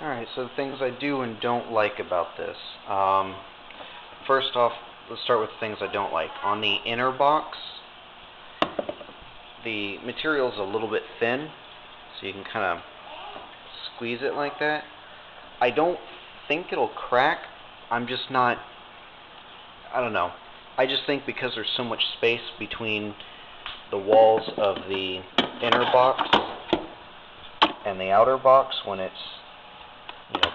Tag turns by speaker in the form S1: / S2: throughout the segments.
S1: Alright, so the things I do and don't like about this. First off, let's start with the things I don't like. On the inner box, the material is a little bit thin, so you can kind of squeeze it like that. I don't think it'll crack. I'm just not, I don't know. I just think because there's so much space between the walls of the inner box and the outer box when it's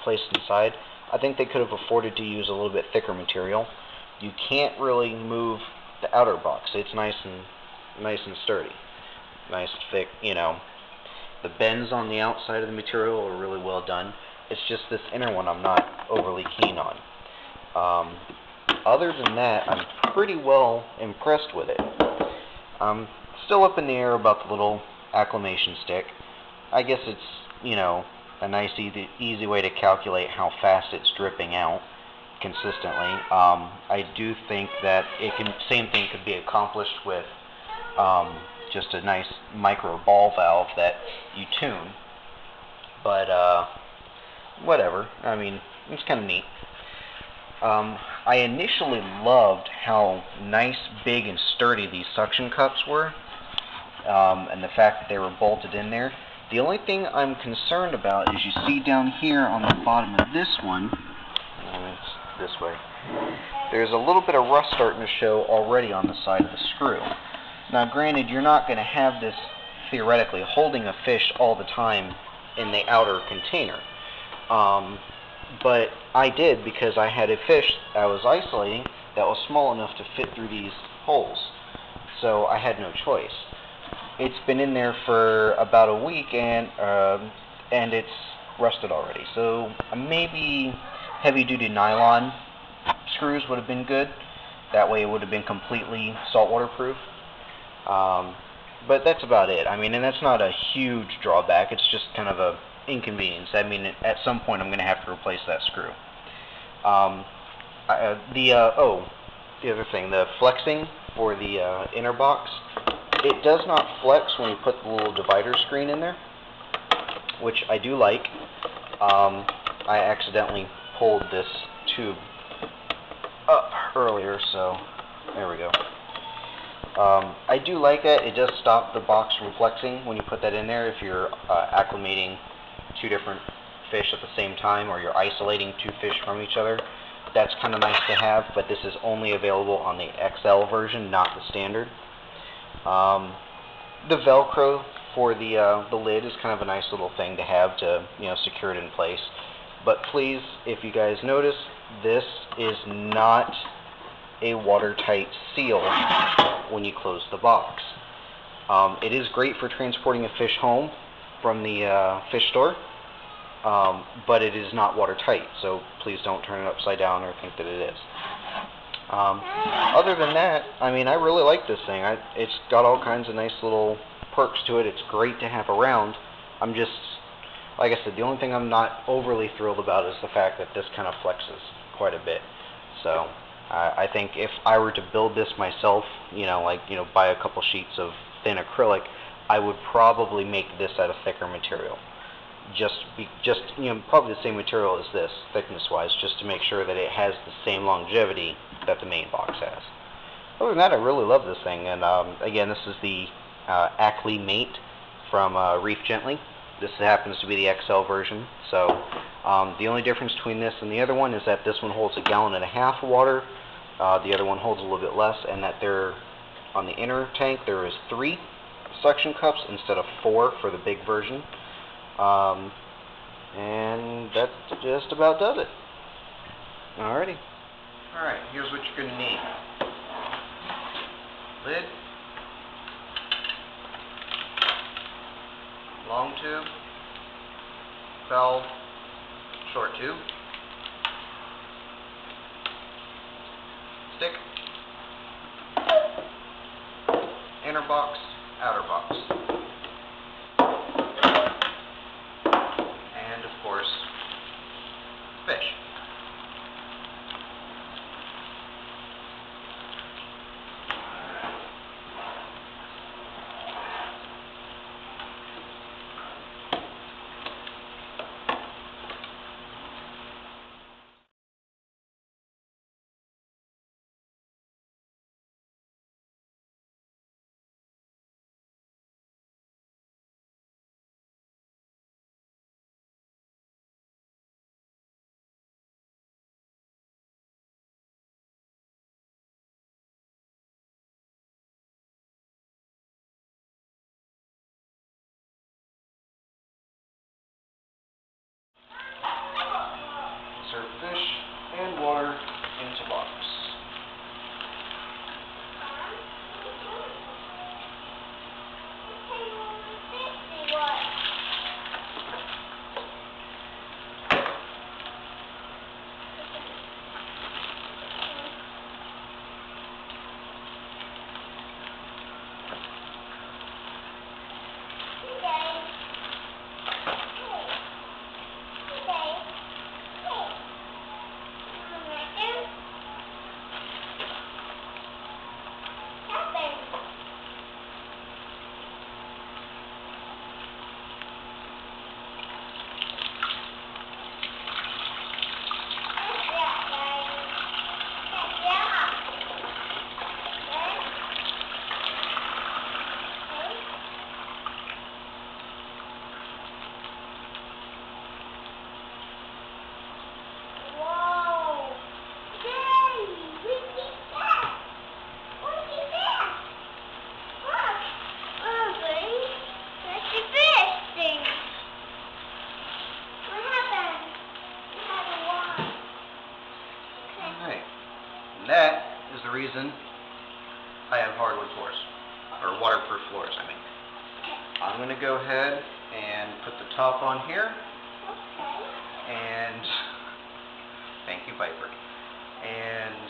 S1: placed inside, I think they could have afforded to use a little bit thicker material. You can't really move the outer box. It's nice and sturdy, nice thick. The bends on the outside of the material are really well done. It's just this inner one I'm not overly keen on. Other than that, I'm pretty well impressed with it. I'm still up in the air about the little acclimation stick. I guess it's a nice easy way to calculate how fast it's dripping out consistently. I do think that same thing could be accomplished with just a nice micro ball valve that you tune. But whatever. I mean, it's kind of neat. I initially loved how nice, big, and sturdy these suction cups were, and the fact that they were bolted in there. The only thing I'm concerned about is you see down here on the bottom of this one, it's this way, there's a little bit of rust starting to show already on the side of the screw. Now granted, you're not going to have this theoretically holding a fish all the time in the outer container, but I did because I had a fish I was isolating that was small enough to fit through these holes, so I had no choice. It's been in there for about a week and it's rusted already. So maybe heavy-duty nylon screws would have been good. That way it would have been completely saltwater proof. But that's about it. I mean, and that's not a huge drawback. It's just kind of a inconvenience. I mean, at some point I'm going to have to replace that screw. The other thing, the flexing for the inner box. It does not flex when you put the little divider screen in there, which I do like. I accidentally pulled this tube up earlier, so there we go. I do like that. It does stop the box from flexing when you put that in there if you're acclimating two different fish at the same time, or you're isolating two fish from each other. That's kind of nice to have, but this is only available on the XL version, not the standard. The Velcro for the lid is kind of a nice little thing to have to secure it in place. But please, if you guys notice, this is not a watertight seal when you close the box. It is great for transporting a fish home from the fish store, but it is not watertight, so please don't turn it upside down or think that it is. Other than that, I mean, I really like this thing. It's got all kinds of nice little perks to it. It's great to have around. I'm just, like I said, the only thing I'm not overly thrilled about is the fact that this kind of flexes quite a bit. So I think if I were to build this myself, buy a couple sheets of thin acrylic, I would probably make this out of thicker material. Probably the same material as this, thickness-wise, just to make sure that it has the same longevity that the main box has. Other than that, I really love this thing, and again, this is the AccliMate from Reef Gently. This happens to be the XL version, so the only difference between this and the other one is that this one holds 1.5 gallons of water, the other one holds a little bit less, and that on the inner tank there is 3 suction cups instead of 4 for the big version. And that just about does it. Alrighty. Alright, here's what you're going to need. Lid. Long tube. valve, short tube, stick, inner box, outer box, and of course, fish. Insert fish and water into box. That is the reason I have hardwood floors, or waterproof floors, I mean. I'm going to go ahead and put the top on here, and thank you, Piper. And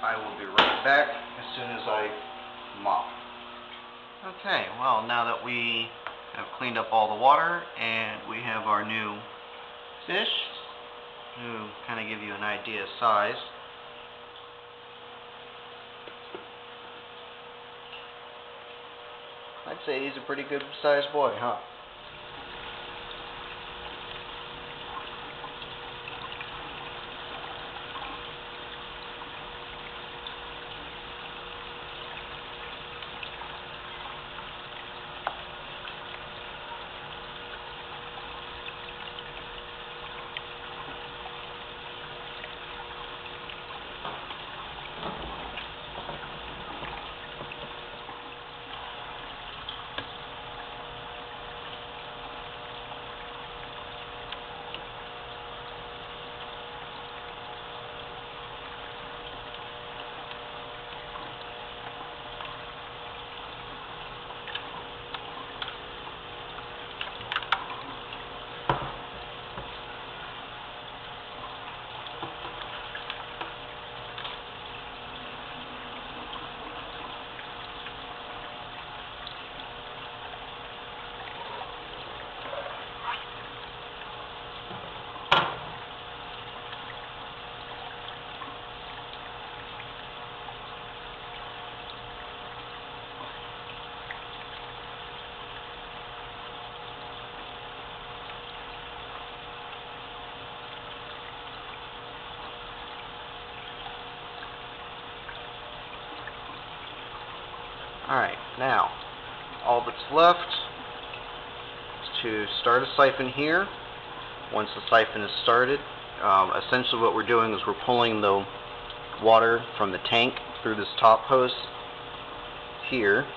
S1: I will be right back as soon as I mop. Okay, well, now that we have cleaned up all the water and we have our new fish, to kind of give you an idea of size. I'd say he's a pretty good sized boy, huh? Alright, now, all that's left is to start a siphon here. Once the siphon is started, essentially what we're doing is we're pulling the water from the tank through this top hose here,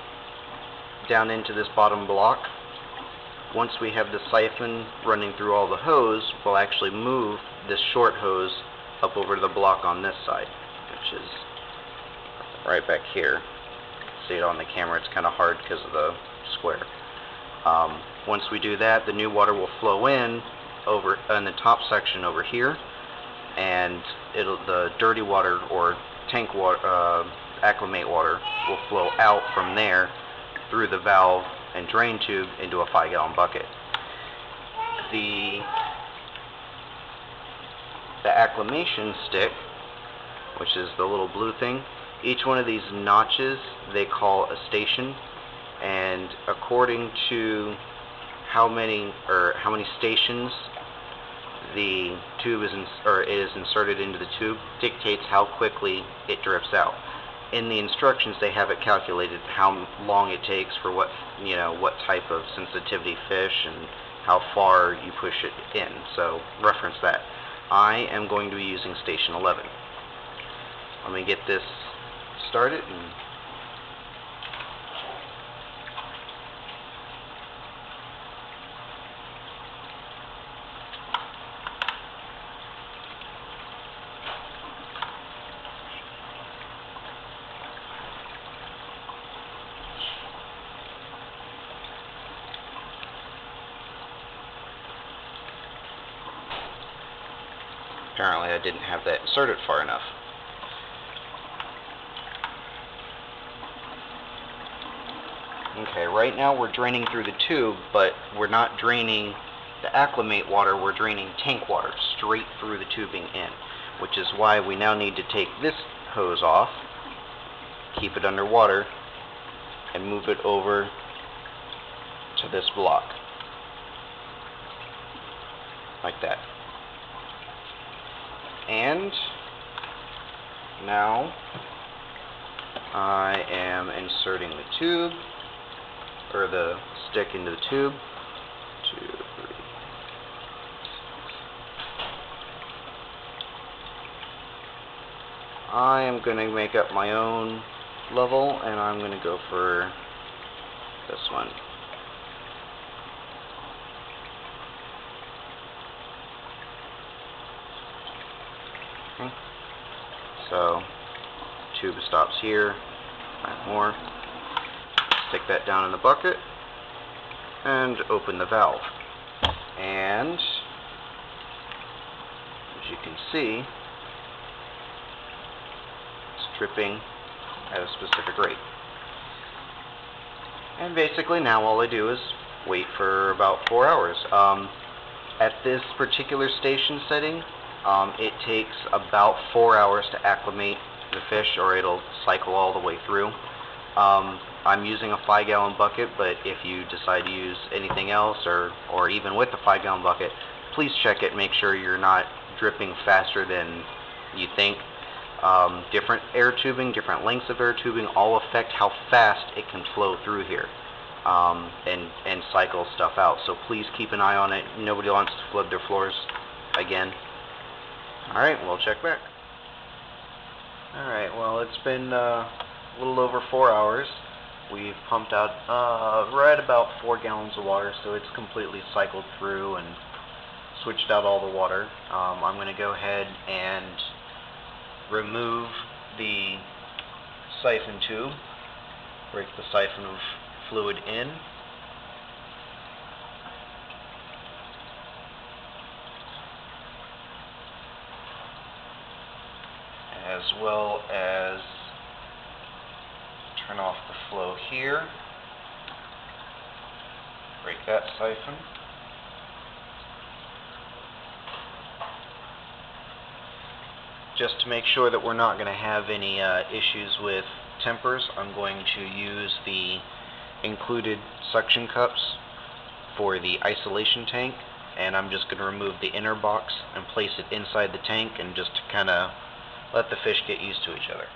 S1: down into this bottom block. Once we have the siphon running through all the hose, we'll actually move this short hose up over to the block on this side, which is right back here. See it on the camera, it's kind of hard because of the square. Once we do that, the new water will flow in over in the top section over here, and the dirty water or tank water, AccliMate water, will flow out from there through the valve and drain tube into a 5-gallon bucket. The acclimation stick, which is the little blue thing, each one of these notches they call a station, and according to how many stations the tube is inserted into the tube dictates how quickly it drips out. In the instructions they have it calculated how long it takes for what type of sensitivity fish and how far you push it in, so reference that. I am going to be using station 11. Let me get this started. Apparently I didn't have that inserted far enough. Okay, right now we're draining through the tube, but we're not draining the AccliMate water, we're draining tank water straight through the tubing in, which is why we now need to take this hose off, keep it underwater, and move it over to this block. Like that. And now I am inserting the tube, or the stick into the tube. 2, 3. I am going to make up my own level, and I'm going to go for this one. Okay. So, tube stops here, 5 more. Stick that down in the bucket and open the valve. And as you can see, it's dripping at a specific rate. And basically now all I do is wait for about 4 hours. At this particular station setting, it takes about 4 hours to acclimate the fish, or it'll cycle all the way through. I'm using a 5-gallon bucket, but if you decide to use anything else, or even with the 5-gallon bucket, please check it, make sure you're not dripping faster than you think. Different air tubing, different lengths of air tubing all affect how fast it can flow through here, and cycle stuff out. So please keep an eye on it. Nobody wants to flood their floors again. Alright, we'll check back. Alright, well, it's been a little over 4 hours. We've pumped out right about 4 gallons of water, so it's completely cycled through and switched out all the water. I'm going to go ahead and remove the siphon tube, break the siphon of fluid in. As well as turn off the flow here, break that siphon. Just to make sure that we're not going to have any issues with tempers, I'm going to use the included suction cups for the isolation tank, and I'm just going to remove the inner box and place it inside the tank, and just to kind of let the fish get used to each other.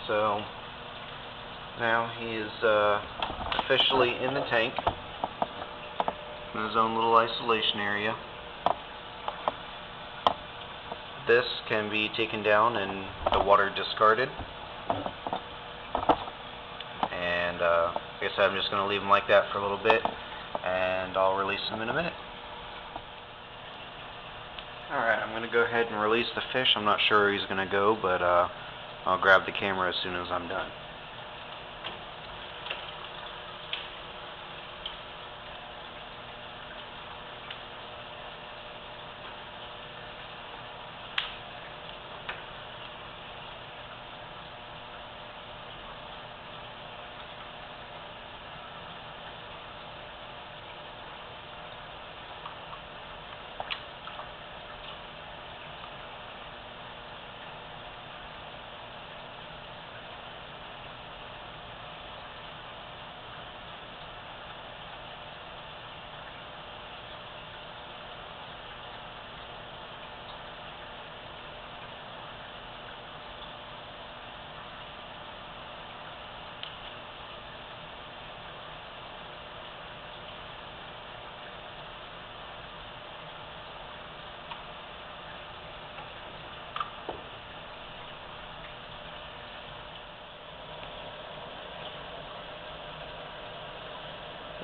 S1: So now he is officially in the tank in his own little isolation area. This can be taken down and the water discarded. And like I said, I'm just going to leave him like that for a little bit, and I'll release him in a minute. Alright, I'm going to go ahead and release the fish. I'm not sure where he's going to go, but I'll grab the camera as soon as I'm done.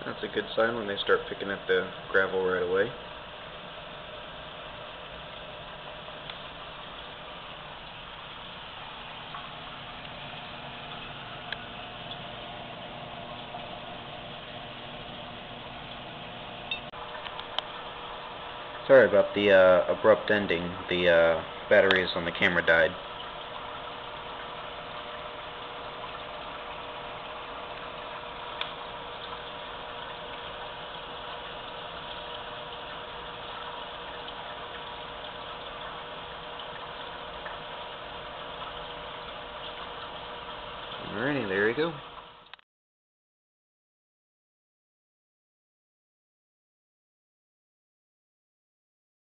S1: That's a good sign when they start picking up the gravel right away. Sorry about the abrupt ending. The batteries on the camera died. Alrighty, there you go.